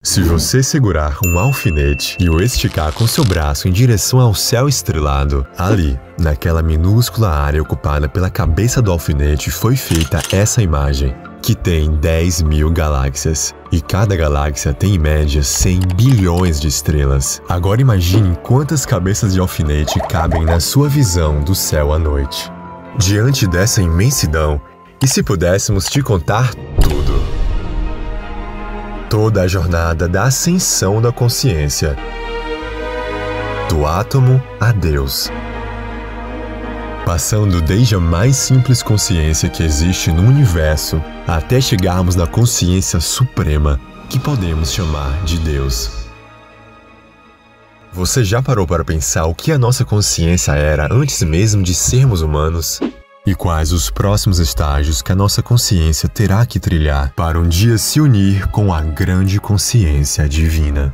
Se você segurar um alfinete e o esticar com seu braço em direção ao céu estrelado, ali, naquela minúscula área ocupada pela cabeça do alfinete, foi feita essa imagem, que tem 10.000 galáxias. E cada galáxia tem em média 100 bilhões de estrelas. Agora imagine quantas cabeças de alfinete cabem na sua visão do céu à noite. Diante dessa imensidão, e se pudéssemos te contar tudo? Toda a jornada da ascensão da consciência, do átomo a Deus, passando desde a mais simples consciência que existe no universo até chegarmos na consciência suprema que podemos chamar de Deus. Você já parou para pensar o que a nossa consciência era antes mesmo de sermos humanos? E quais os próximos estágios que a nossa consciência terá que trilhar para um dia se unir com a grande consciência divina?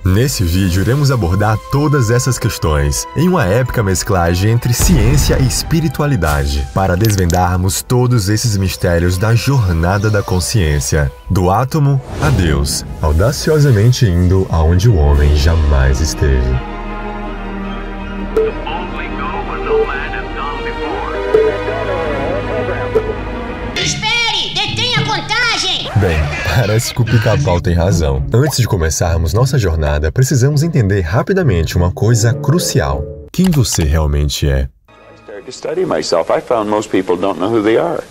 Nesse vídeo iremos abordar todas essas questões, em uma épica mesclagem entre ciência e espiritualidade, para desvendarmos todos esses mistérios da jornada da consciência, do átomo a Deus, audaciosamente indo aonde o homem jamais esteve. Espere! Detenha a contagem! Bem, parece que o Pica-Pau tem razão. Antes de começarmos nossa jornada, precisamos entender rapidamente uma coisa crucial. Quem você realmente é? I started to study myself. I found most people don't know who they are.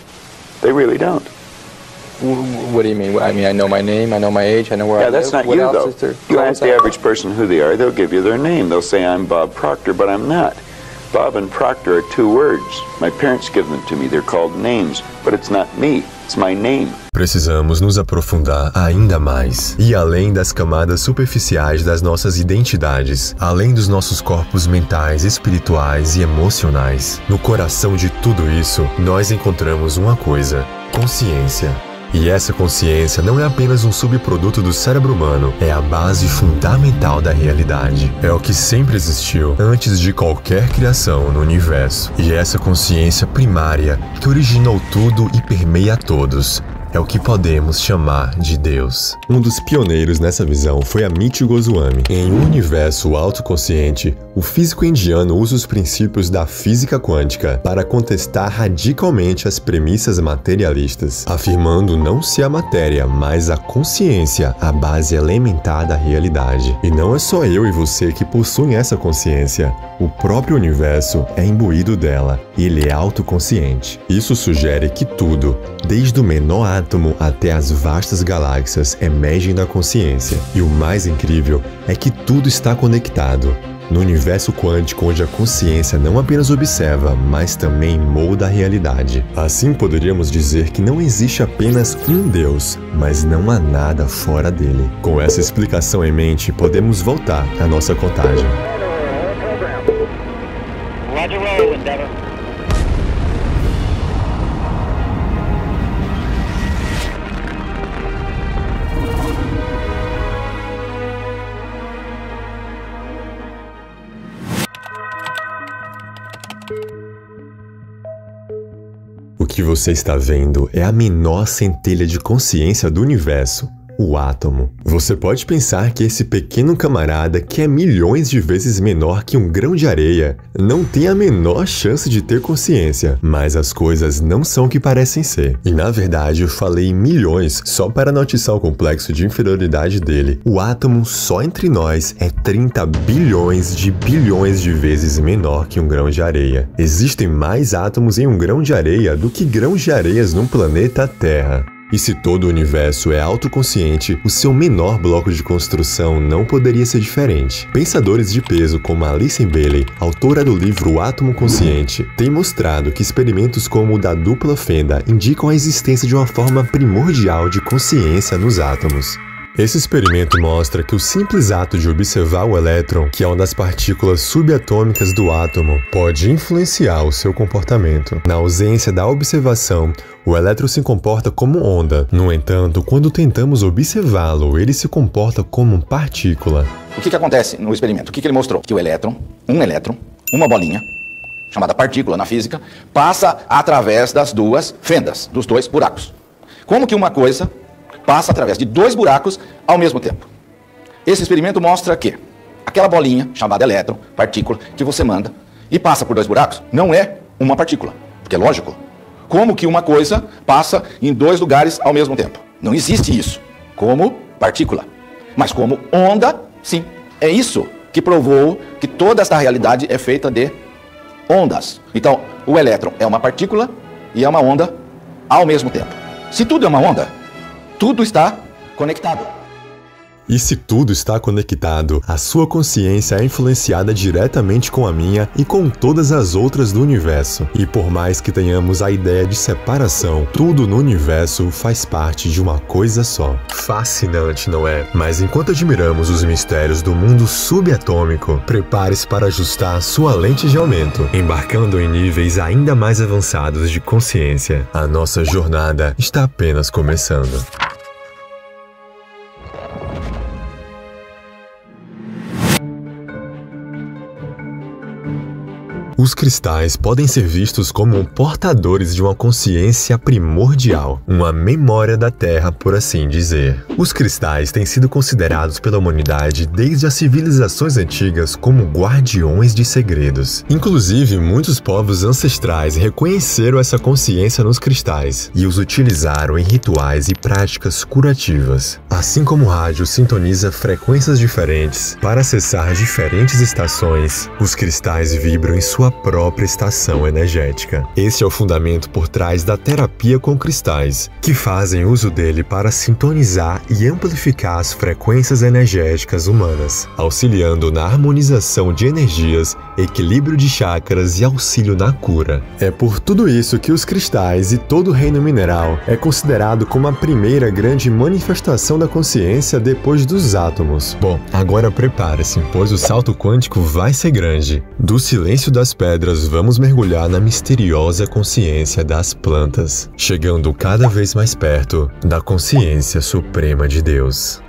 They really don't. What do you mean? I mean, I know my name, I know my age, I know where I Yeah, live. that's not What you, else though. is there? You ask the average person who they are, they'll give you their name. They'll say, I'm Bob Proctor, but I'm not. Bob and Proctor are two words. My parents give them to me. They're called names, but it's not me. It's my name. Precisamos nos aprofundar ainda mais, e além das camadas superficiais das nossas identidades, além dos nossos corpos mentais, espirituais e emocionais. No coração de tudo isso, nós encontramos uma coisa: consciência. E essa consciência não é apenas um subproduto do cérebro humano, é a base fundamental da realidade. É o que sempre existiu antes de qualquer criação no universo. E essa consciência primária que originou tudo e permeia todos é o que podemos chamar de Deus. Um dos pioneiros nessa visão foi Amit Goswami. Em um universo autoconsciente, o físico indiano usa os princípios da física quântica para contestar radicalmente as premissas materialistas, afirmando não ser a matéria, mas a consciência a base elementar da realidade. E não é só eu e você que possuem essa consciência. O próprio universo é imbuído dela e ele é autoconsciente. Isso sugere que tudo, desde o menor átomo até as vastas galáxias, emergem da consciência. E o mais incrível é que tudo está conectado. No universo quântico, onde a consciência não apenas observa, mas também molda a realidade. Assim, poderíamos dizer que não existe apenas um Deus, mas não há nada fora dele. Com essa explicação em mente, podemos voltar à nossa contagem. Roger, roll, Endeavor. O que você está vendo é a menor centelha de consciência do universo, o átomo. Você pode pensar que esse pequeno camarada, que é milhões de vezes menor que um grão de areia, não tem a menor chance de ter consciência, mas as coisas não são o que parecem ser. E na verdade eu falei milhões só para não atiçar o complexo de inferioridade dele. O átomo só entre nós é 30 bilhões de vezes menor que um grão de areia. Existem mais átomos em um grão de areia do que grãos de areias num planeta Terra. E se todo o universo é autoconsciente, o seu menor bloco de construção não poderia ser diferente. Pensadores de peso como Alice Bailey, autora do livro O Átomo Consciente, têm mostrado que experimentos como o da dupla fenda indicam a existência de uma forma primordial de consciência nos átomos. Esse experimento mostra que o simples ato de observar o elétron, que é uma das partículas subatômicas do átomo, pode influenciar o seu comportamento. Na ausência da observação, o elétron se comporta como onda. No entanto, quando tentamos observá-lo, ele se comporta como partícula. O que acontece no experimento? O que ele mostrou? Que o elétron, uma bolinha, chamada partícula na física, passa através das duas fendas, dos dois buracos. Como que uma coisa passa através de dois buracos ao mesmo tempo? Esse experimento mostra que aquela bolinha, chamada elétron, partícula, que você manda e passa por 2 buracos, não é uma partícula. Porque é lógico. Como que uma coisa passa em 2 lugares ao mesmo tempo? Não existe isso como partícula. Mas como onda, sim. É isso que provou que toda esta realidade é feita de ondas. Então, o elétron é uma partícula e é uma onda ao mesmo tempo. Se tudo é uma onda, tudo está conectado. E se tudo está conectado, a sua consciência é influenciada diretamente com a minha e com todas as outras do universo. E por mais que tenhamos a ideia de separação, tudo no universo faz parte de uma coisa só. Fascinante, não é? Mas enquanto admiramos os mistérios do mundo subatômico, prepare-se para ajustar sua lente de aumento, embarcando em níveis ainda mais avançados de consciência. A nossa jornada está apenas começando. Os cristais podem ser vistos como portadores de uma consciência primordial, uma memória da Terra, por assim dizer. Os cristais têm sido considerados pela humanidade desde as civilizações antigas como guardiões de segredos. Inclusive, muitos povos ancestrais reconheceram essa consciência nos cristais e os utilizaram em rituais e práticas curativas. Assim como o rádio sintoniza frequências diferentes para acessar diferentes estações, os cristais vibram em sua própria estação energética. Esse é o fundamento por trás da terapia com cristais, que fazem uso dele para sintonizar e amplificar as frequências energéticas humanas, auxiliando na harmonização de energias, equilíbrio de chakras e auxílio na cura. É por tudo isso que os cristais e todo o reino mineral é considerado como a primeira grande manifestação da consciência depois dos átomos. Bom, agora prepare-se, pois o salto quântico vai ser grande. Do silêncio das pedras, vamos mergulhar na misteriosa consciência das plantas, chegando cada vez mais perto da consciência suprema de Deus.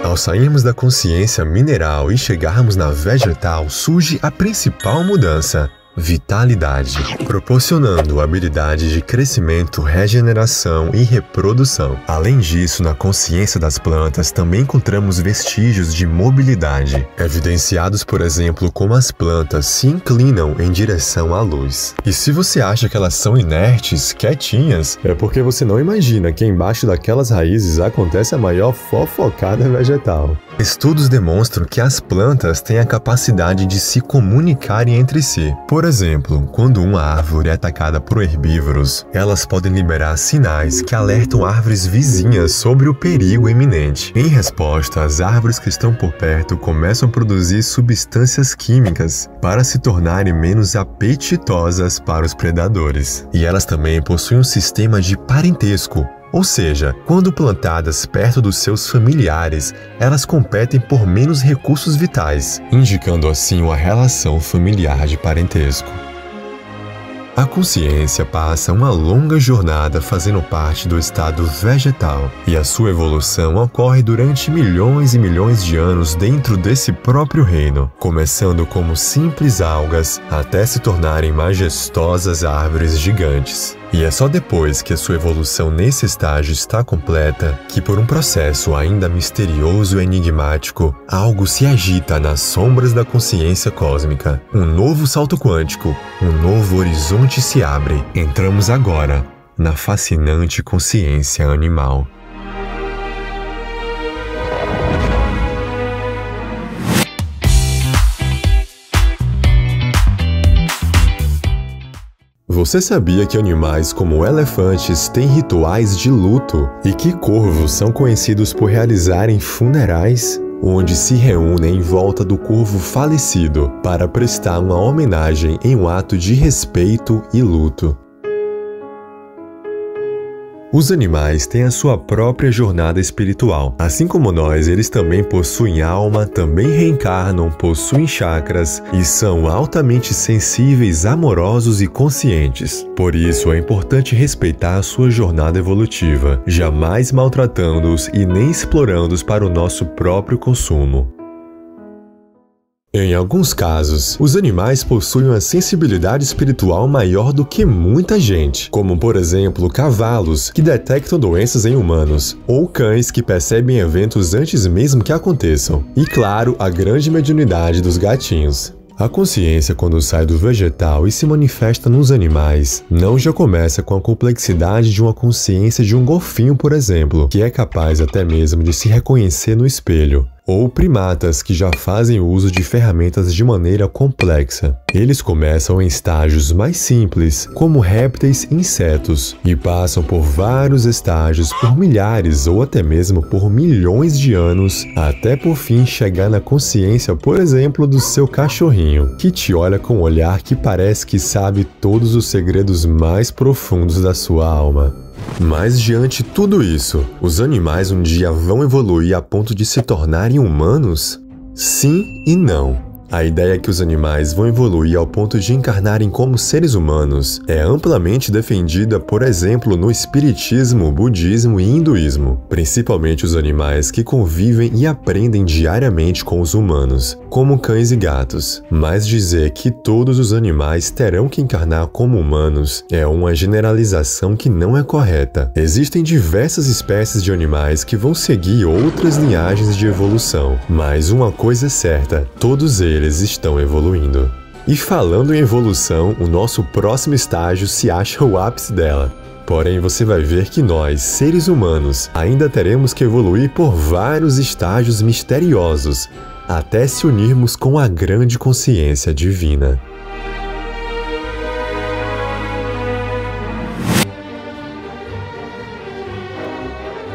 Ao sairmos da consciência mineral e chegarmos na vegetal, surge a principal mudança: vitalidade, proporcionando habilidade de crescimento, regeneração e reprodução. Além disso, na consciência das plantas também encontramos vestígios de mobilidade, evidenciados, por exemplo, como as plantas se inclinam em direção à luz. E se você acha que elas são inertes, quietinhas, é porque você não imagina que embaixo daquelas raízes acontece a maior fofocada vegetal. Estudos demonstram que as plantas têm a capacidade de se comunicarem entre si. Por exemplo, quando uma árvore é atacada por herbívoros, elas podem liberar sinais que alertam árvores vizinhas sobre o perigo iminente. Em resposta, as árvores que estão por perto começam a produzir substâncias químicas para se tornarem menos apetitosas para os predadores. E elas também possuem um sistema de parentesco. Ou seja, quando plantadas perto dos seus familiares, elas competem por menos recursos vitais, indicando assim uma relação familiar de parentesco. A consciência passa uma longa jornada fazendo parte do estado vegetal, e a sua evolução ocorre durante milhões e milhões de anos dentro desse próprio reino, começando como simples algas até se tornarem majestosas árvores gigantes. E é só depois que a sua evolução nesse estágio está completa que, por um processo ainda misterioso e enigmático, algo se agita nas sombras da consciência cósmica. Um novo salto quântico, um novo horizonte se abre. Entramos agora na fascinante consciência animal. Você sabia que animais como elefantes têm rituais de luto e que corvos são conhecidos por realizarem funerais, onde se reúnem em volta do corvo falecido para prestar uma homenagem em um ato de respeito e luto? Os animais têm a sua própria jornada espiritual. Assim como nós, eles também possuem alma, também reencarnam, possuem chakras e são altamente sensíveis, amorosos e conscientes. Por isso, é importante respeitar a sua jornada evolutiva, jamais maltratando-os e nem explorando-os para o nosso próprio consumo. Em alguns casos, os animais possuem uma sensibilidade espiritual maior do que muita gente, como por exemplo cavalos que detectam doenças em humanos, ou cães que percebem eventos antes mesmo que aconteçam, e claro, a grande mediunidade dos gatinhos. A consciência, quando sai do vegetal e se manifesta nos animais, não já começa com a complexidade de uma consciência de um golfinho, por exemplo, que é capaz até mesmo de se reconhecer no espelho, ou primatas que já fazem uso de ferramentas de maneira complexa. Eles começam em estágios mais simples, como répteis e insetos, e passam por vários estágios por milhares ou até mesmo por milhões de anos, até por fim chegar na consciência, por exemplo, do seu cachorrinho, que te olha com um olhar que parece que sabe todos os segredos mais profundos da sua alma. Mas diante de tudo isso, os animais um dia vão evoluir a ponto de se tornarem humanos? Sim e não. A ideia que os animais vão evoluir ao ponto de encarnarem como seres humanos é amplamente defendida, por exemplo, no espiritismo, budismo e hinduísmo, principalmente os animais que convivem e aprendem diariamente com os humanos, como cães e gatos. Mas dizer que todos os animais terão que encarnar como humanos é uma generalização que não é correta. Existem diversas espécies de animais que vão seguir outras linhagens de evolução, mas uma coisa é certa, todos eles estão evoluindo. E falando em evolução, o nosso próximo estágio se acha o ápice dela. Porém, você vai ver que nós, seres humanos, ainda teremos que evoluir por vários estágios misteriosos, até se unirmos com a grande consciência divina.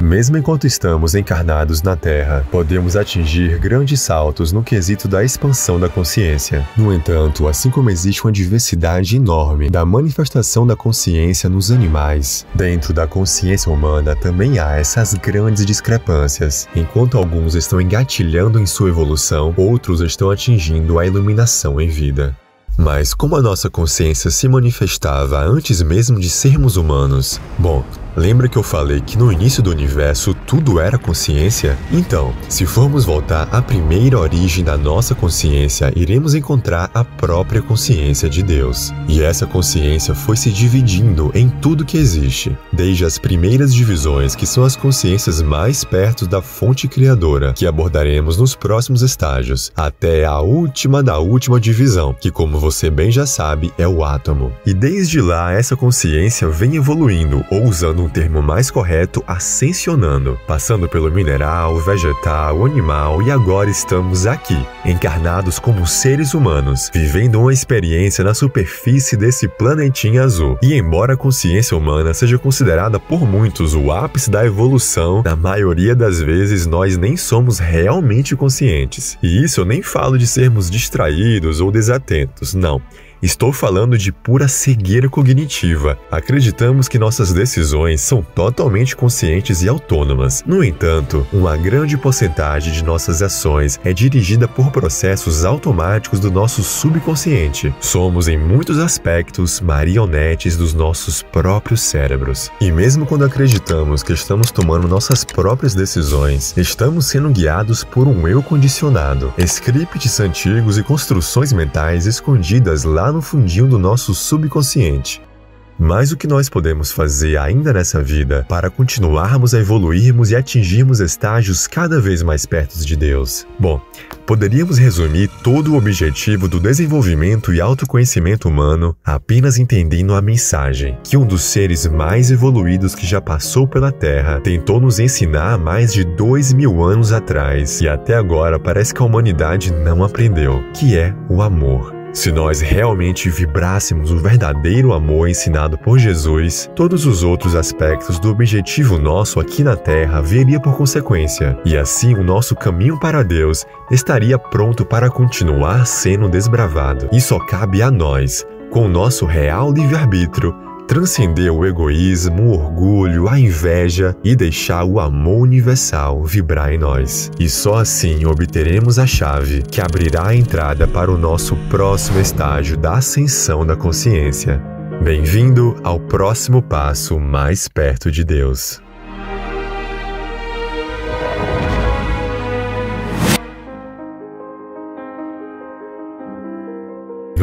Mesmo enquanto estamos encarnados na Terra, podemos atingir grandes saltos no quesito da expansão da consciência. No entanto, assim como existe uma diversidade enorme da manifestação da consciência nos animais, dentro da consciência humana também há essas grandes discrepâncias. Enquanto alguns estão engatilhando em sua evolução, outros estão atingindo a iluminação em vida. Mas como a nossa consciência se manifestava antes mesmo de sermos humanos? Bom, lembra que eu falei que no início do universo tudo era consciência? Então, se formos voltar à primeira origem da nossa consciência, iremos encontrar a própria consciência de Deus. E essa consciência foi se dividindo em tudo que existe, desde as primeiras divisões, que são as consciências mais perto da fonte criadora, que abordaremos nos próximos estágios, até a última da última divisão, que, como você bem já sabe, é o átomo. E desde lá, essa consciência vem evoluindo, ou usando um termo mais correto, ascensionando, passando pelo mineral, vegetal, animal, e agora estamos aqui, encarnados como seres humanos, vivendo uma experiência na superfície desse planetinha azul. E embora a consciência humana seja considerada por muitos o ápice da evolução, na maioria das vezes nós nem somos realmente conscientes. E isso eu nem falo de sermos distraídos ou desatentos, não. Estou falando de pura cegueira cognitiva. Acreditamos que nossas decisões são totalmente conscientes e autônomas. No entanto, uma grande porcentagem de nossas ações é dirigida por processos automáticos do nosso subconsciente. Somos, em muitos aspectos, marionetes dos nossos próprios cérebros. E mesmo quando acreditamos que estamos tomando nossas próprias decisões, estamos sendo guiados por um eu condicionado, scripts antigos e construções mentais escondidas lá no fundinho do nosso subconsciente. Mas o que nós podemos fazer ainda nessa vida para continuarmos a evoluirmos e atingirmos estágios cada vez mais perto de Deus? Bom, poderíamos resumir todo o objetivo do desenvolvimento e autoconhecimento humano apenas entendendo a mensagem que um dos seres mais evoluídos que já passou pela Terra tentou nos ensinar há mais de 2000 anos atrás e até agora parece que a humanidade não aprendeu, que é o amor. Se nós realmente vibrássemos o verdadeiro amor ensinado por Jesus, todos os outros aspectos do objetivo nosso aqui na Terra viria por consequência, e assim o nosso caminho para Deus estaria pronto para continuar sendo desbravado. E só cabe a nós, com o nosso real livre-arbítrio, transcender o egoísmo, o orgulho, a inveja e deixar o amor universal vibrar em nós. E só assim obteremos a chave que abrirá a entrada para o nosso próximo estágio da ascensão da consciência. Bem-vindo ao próximo passo mais perto de Deus.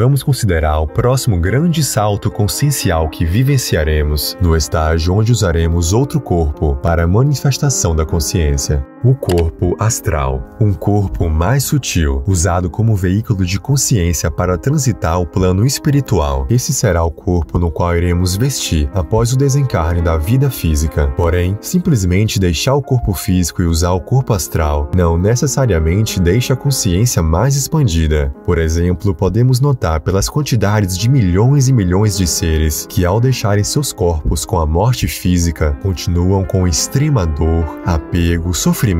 vamos considerar o próximo grande salto consciencial que vivenciaremos no estágio onde usaremos outro corpo para a manifestação da consciência. O corpo astral, um corpo mais sutil, usado como veículo de consciência para transitar o plano espiritual. Esse será o corpo no qual iremos vestir após o desencarne da vida física. Porém, simplesmente deixar o corpo físico e usar o corpo astral não necessariamente deixa a consciência mais expandida. Por exemplo, podemos notar pelas quantidades de milhões e milhões de seres que, ao deixarem seus corpos com a morte física, continuam com extrema dor, apego, sofrimento,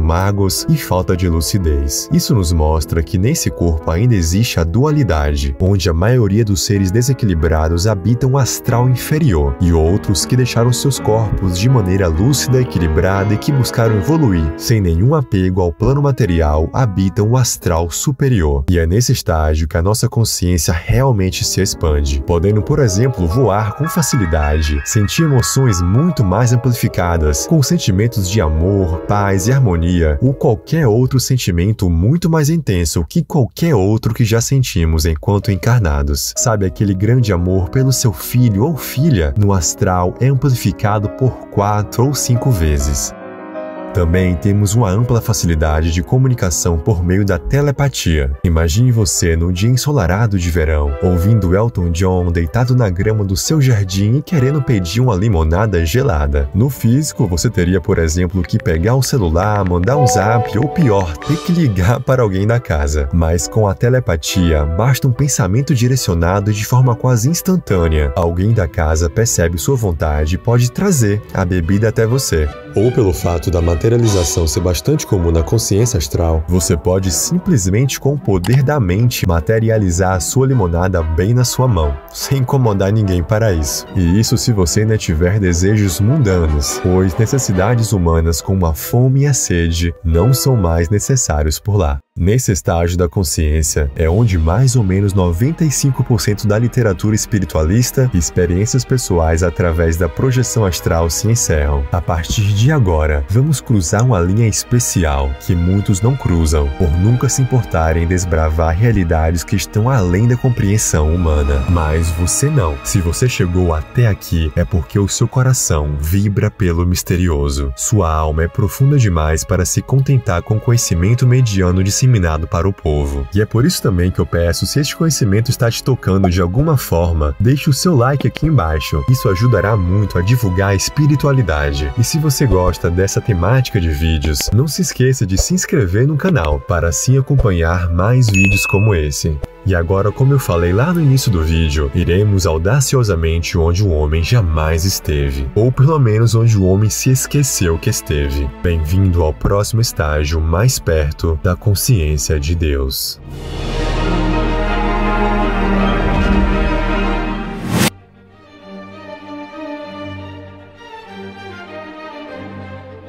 mágoas e falta de lucidez. Isso nos mostra que nesse corpo ainda existe a dualidade, onde a maioria dos seres desequilibrados habitam o astral inferior e outros que deixaram seus corpos de maneira lúcida, equilibrada e que buscaram evoluir sem nenhum apego ao plano material habitam o astral superior. E é nesse estágio que a nossa consciência realmente se expande, podendo, por exemplo, voar com facilidade, sentir emoções muito mais amplificadas, com sentimentos de amor, paz e harmonia, ou qualquer outro sentimento muito mais intenso que qualquer outro que já sentimos enquanto encarnados. Sabe, aquele grande amor pelo seu filho ou filha no astral é amplificado por 4 ou 5 vezes. Também temos uma ampla facilidade de comunicação por meio da telepatia. Imagine você no dia ensolarado de verão, ouvindo Elton John deitado na grama do seu jardim e querendo pedir uma limonada gelada. No físico, você teria, por exemplo, que pegar o celular, mandar um zap ou pior, ter que ligar para alguém da casa. Mas com a telepatia, basta um pensamento direcionado de forma quase instantânea. Alguém da casa percebe sua vontade e pode trazer a bebida até você. Ou pelo fato da materialização ser bastante comum na consciência astral, você pode simplesmente com o poder da mente materializar a sua limonada bem na sua mão, sem incomodar ninguém para isso. E isso se você ainda tiver desejos mundanos, pois necessidades humanas como a fome e a sede não são mais necessários por lá. Nesse estágio da consciência é onde mais ou menos 95% da literatura espiritualista e experiências pessoais através da projeção astral se encerram. A partir de agora, vamos cruzar uma linha especial que muitos não cruzam, por nunca se importarem em desbravar realidades que estão além da compreensão humana. Mas você não. Se você chegou até aqui, é porque o seu coração vibra pelo misterioso. Sua alma é profunda demais para se contentar com conhecimento mediano disseminado para o povo. E é por isso também que eu peço, se este conhecimento está te tocando de alguma forma, deixe o seu like aqui embaixo. Isso ajudará muito a divulgar a espiritualidade. E se você gosta dessa temática de vídeos, não se esqueça de se inscrever no canal, para assim acompanhar mais vídeos como esse. E agora, como eu falei lá no início do vídeo, iremos audaciosamente onde o homem jamais esteve, ou pelo menos onde o homem se esqueceu que esteve. Bem-vindo ao próximo estágio mais perto da consciência de Deus.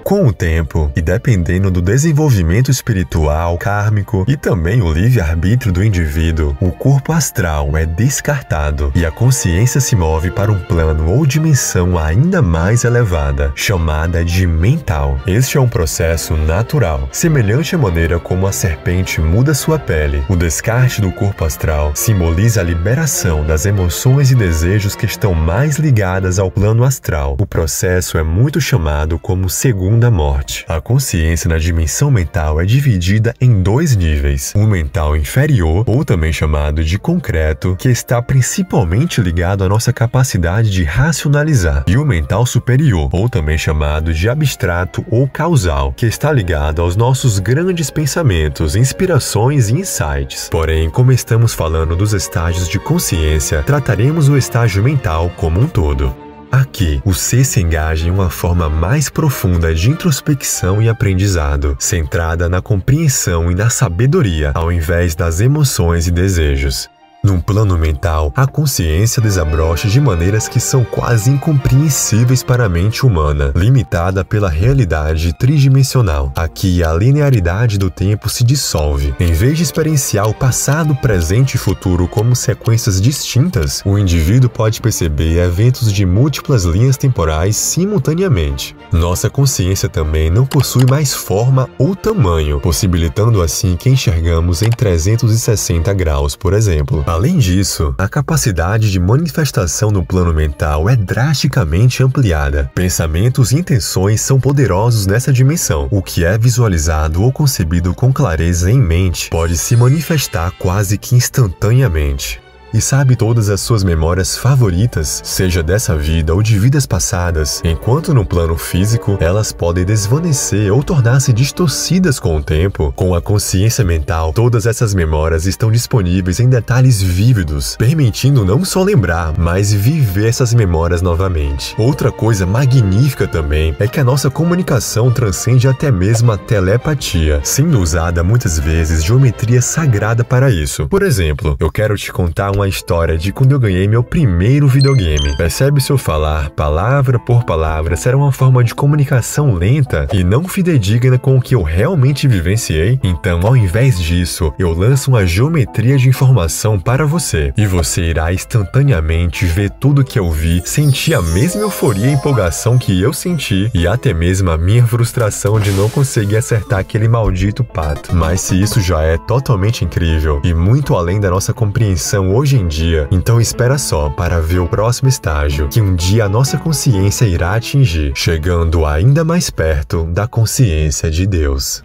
Com o tempo, e dependendo do desenvolvimento espiritual, kármico e também o livre-arbítrio do indivíduo, o corpo astral é descartado e a consciência se move para um plano ou dimensão ainda mais elevada, chamada de mental. Este é um processo natural, semelhante à maneira como a serpente muda sua pele. O descarte do corpo astral simboliza a liberação das emoções e desejos que estão mais ligadas ao plano astral. O processo é muito chamado como segunda morte. A consciência na dimensão mental é dividida em 2 níveis. O mental inferior, ou também chamado de concreto, que está principalmente ligado à nossa capacidade de racionalizar, e o mental superior, ou também chamado de abstrato ou causal, que está ligado aos nossos grandes pensamentos, inspirações e insights. Porém, como estamos falando dos estágios de consciência, trataremos o estágio mental como um todo. Aqui, o ser se engaja em uma forma mais profunda de introspecção e aprendizado, centrada na compreensão e na sabedoria, ao invés das emoções e desejos. Num plano mental, a consciência desabrocha de maneiras que são quase incompreensíveis para a mente humana, limitada pela realidade tridimensional. Aqui, a linearidade do tempo se dissolve. Em vez de experienciar o passado, presente e futuro como sequências distintas, o indivíduo pode perceber eventos de múltiplas linhas temporais simultaneamente. Nossa consciência também não possui mais forma ou tamanho, possibilitando assim que enxergamos em 360 graus, por exemplo. Além disso, a capacidade de manifestação no plano mental é drasticamente ampliada. Pensamentos e intenções são poderosos nessa dimensão. O que é visualizado ou concebido com clareza em mente pode se manifestar quase que instantaneamente. E sabe todas as suas memórias favoritas, seja dessa vida ou de vidas passadas, enquanto no plano físico elas podem desvanecer ou tornar-se distorcidas com o tempo. Com a consciência mental, todas essas memórias estão disponíveis em detalhes vívidos, permitindo não só lembrar, mas viver essas memórias novamente. Outra coisa magnífica também é que a nossa comunicação transcende até mesmo a telepatia, sendo usada muitas vezes geometria sagrada para isso. Por exemplo, eu quero te contar uma história de quando eu ganhei meu primeiro videogame. Percebe se eu falar palavra por palavra será uma forma de comunicação lenta e não fidedigna com o que eu realmente vivenciei? Então, ao invés disso, eu lanço uma geometria de informação para você e você irá instantaneamente ver tudo que eu vi, sentir a mesma euforia e empolgação que eu senti e até mesmo a minha frustração de não conseguir acertar aquele maldito pato. Mas se isso já é totalmente incrível e muito além da nossa compreensão hoje em dia, então espera só para ver o próximo estágio que um dia a nossa consciência irá atingir, chegando ainda mais perto da consciência de Deus.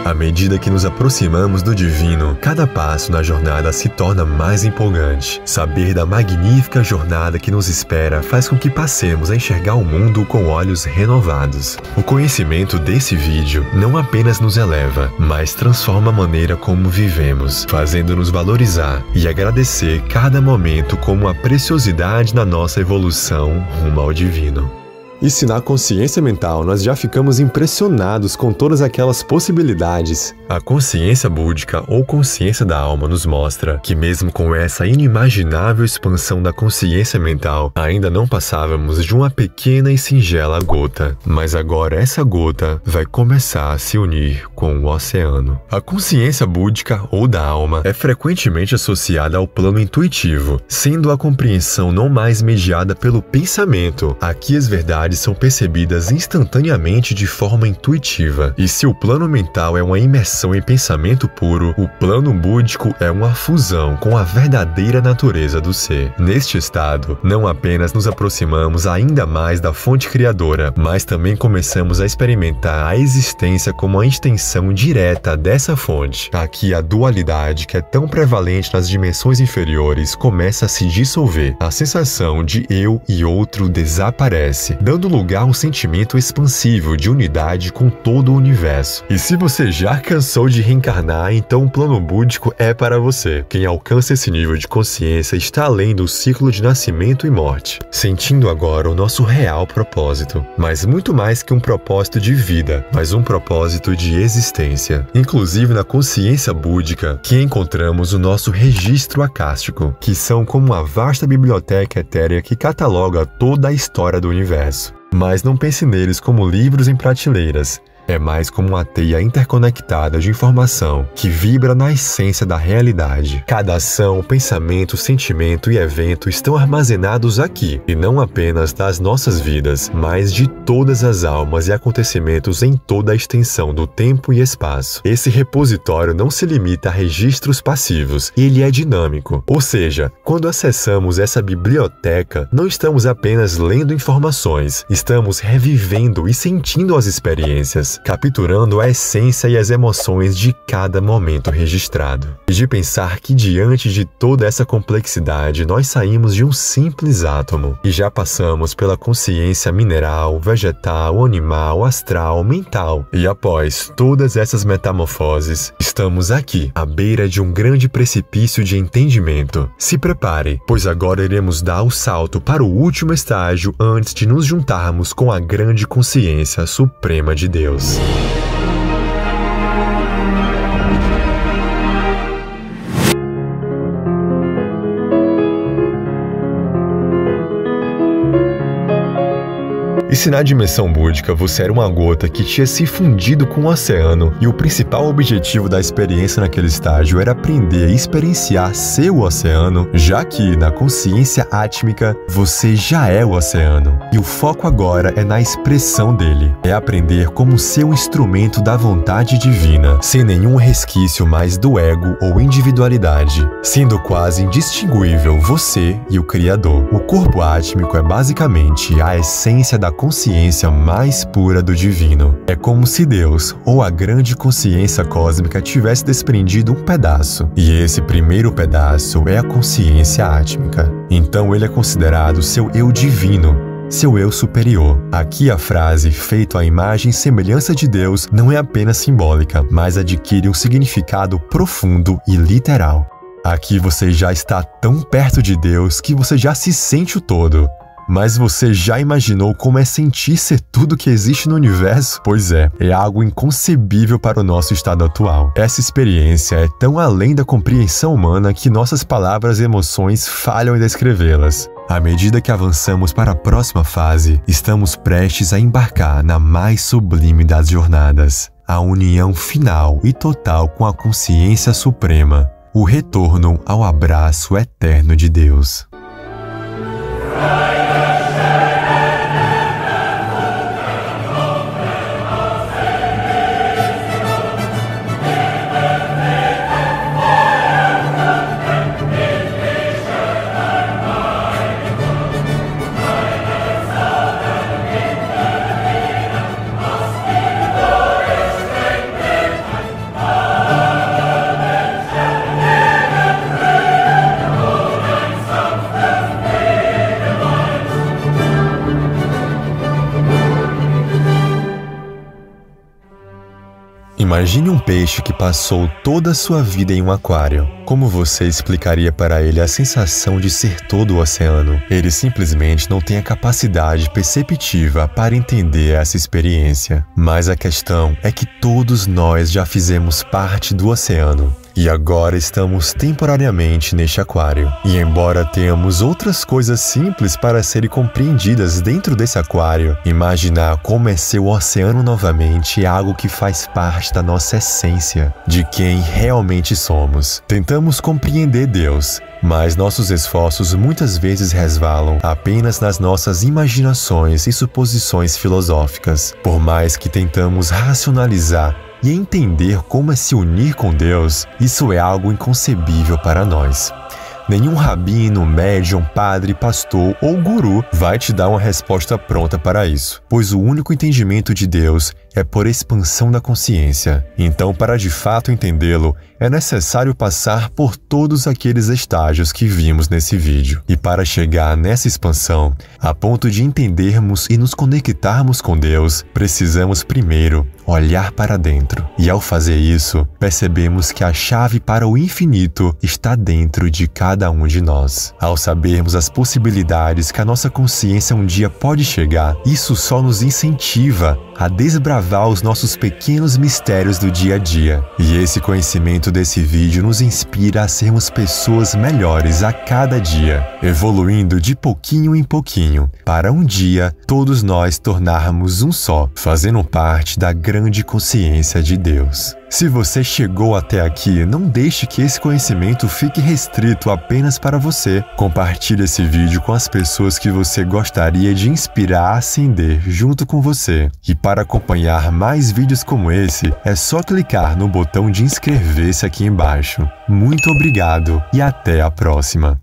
À medida que nos aproximamos do divino, cada passo na jornada se torna mais empolgante. Saber da magnífica jornada que nos espera faz com que passemos a enxergar o mundo com olhos renovados. O conhecimento desse vídeo não apenas nos eleva, mas transforma a maneira como vivemos, fazendo-nos valorizar e agradecer cada momento como uma preciosidade na nossa evolução rumo ao divino. E se na consciência mental nós já ficamos impressionados com todas aquelas possibilidades, a consciência búdica ou consciência da alma nos mostra que mesmo com essa inimaginável expansão da consciência mental, ainda não passávamos de uma pequena e singela gota. Mas agora essa gota vai começar a se unir com o oceano. A consciência búdica ou da alma é frequentemente associada ao plano intuitivo, sendo a compreensão não mais mediada pelo pensamento. Aqui as verdades são percebidas instantaneamente de forma intuitiva. E se o plano mental é uma imersão em pensamento puro, o plano búdico é uma fusão com a verdadeira natureza do ser. Neste estado, não apenas nos aproximamos ainda mais da fonte criadora, mas também começamos a experimentar a existência como uma extensão direta dessa fonte. Aqui a dualidade, que é tão prevalente nas dimensões inferiores, começa a se dissolver. A sensação de eu e outro desaparece, dando lugar a um sentimento expansivo de unidade com todo o universo. E se você já cansou de reencarnar, então o plano búdico é para você. Quem alcança esse nível de consciência está além do ciclo de nascimento e morte, sentindo agora o nosso real propósito. Mas muito mais que um propósito de vida, mas um propósito de existência. Inclusive na consciência búdica, que encontramos o nosso registro acástico, que são como uma vasta biblioteca etérea que cataloga toda a história do universo. Mas não pense neles como livros em prateleiras. É mais como uma teia interconectada de informação que vibra na essência da realidade. Cada ação, pensamento, sentimento e evento estão armazenados aqui, e não apenas das nossas vidas, mas de todas as almas e acontecimentos em toda a extensão do tempo e espaço. Esse repositório não se limita a registros passivos, ele é dinâmico. Ou seja, quando acessamos essa biblioteca, não estamos apenas lendo informações, estamos revivendo e sentindo as experiências, capturando a essência e as emoções de cada momento registrado. E de pensar que diante de toda essa complexidade, nós saímos de um simples átomo e já passamos pela consciência mineral, vegetal, animal, astral, mental. E após todas essas metamorfoses, estamos aqui, à beira de um grande precipício de entendimento. Se prepare, pois agora iremos dar o salto para o último estágio antes de nos juntarmos com a grande consciência suprema de Deus. E se na dimensão búdica você era uma gota que tinha se fundido com o oceano e o principal objetivo da experiência naquele estágio era aprender a experienciar ser o oceano, já que na consciência átmica você já é o oceano. E o foco agora é na expressão dele. É aprender como ser um instrumento da vontade divina, sem nenhum resquício mais do ego ou individualidade, sendo quase indistinguível você e o Criador. O corpo átmico é basicamente a essência da consciência mais pura do divino. É como se Deus, ou a grande consciência cósmica, tivesse desprendido um pedaço. E esse primeiro pedaço é a consciência átmica. Então ele é considerado seu eu divino, seu eu superior. Aqui a frase, feito à imagem e semelhança de Deus, não é apenas simbólica, mas adquire um significado profundo e literal. Aqui você já está tão perto de Deus que você já se sente o todo. Mas você já imaginou como é sentir ser tudo que existe no universo? Pois é algo inconcebível para o nosso estado atual. Essa experiência é tão além da compreensão humana que nossas palavras e emoções falham em descrevê-las. À medida que avançamos para a próxima fase, estamos prestes a embarcar na mais sublime das jornadas, a união final e total com a consciência suprema, o retorno ao abraço eterno de Deus. Imagine um peixe que passou toda a sua vida em um aquário. Como você explicaria para ele a sensação de ser todo o oceano? Ele simplesmente não tem a capacidade perceptiva para entender essa experiência. Mas a questão é que todos nós já fizemos parte do oceano. E agora estamos temporariamente neste aquário. E embora tenhamos outras coisas simples para serem compreendidas dentro desse aquário, imaginar como é ser o oceano novamente é algo que faz parte da nossa essência, de quem realmente somos. Tentamos compreender Deus, mas nossos esforços muitas vezes resvalam apenas nas nossas imaginações e suposições filosóficas. Por mais que tentamos racionalizar e entender como é se unir com Deus, isso é algo inconcebível para nós. Nenhum rabino, médium, padre, pastor ou guru vai te dar uma resposta pronta para isso, pois o único entendimento de Deus é por expansão da consciência. Então, para de fato entendê-lo, é necessário passar por todos aqueles estágios que vimos nesse vídeo. E para chegar nessa expansão, a ponto de entendermos e nos conectarmos com Deus, precisamos primeiro olhar para dentro. E ao fazer isso, percebemos que a chave para o infinito está dentro de cada um de nós. Ao sabermos as possibilidades que a nossa consciência um dia pode chegar, isso só nos incentiva a desbravar os nossos pequenos mistérios do dia a dia. E esse conhecimento desse vídeo nos inspira a sermos pessoas melhores a cada dia, evoluindo de pouquinho em pouquinho, para um dia todos nós tornarmos um só, fazendo parte da grande consciência de Deus. Se você chegou até aqui, não deixe que esse conhecimento fique restrito apenas para você. Compartilhe esse vídeo com as pessoas que você gostaria de inspirar a ascender junto com você. E para acompanhar mais vídeos como esse, é só clicar no botão de inscrever-se aqui embaixo. Muito obrigado e até a próxima!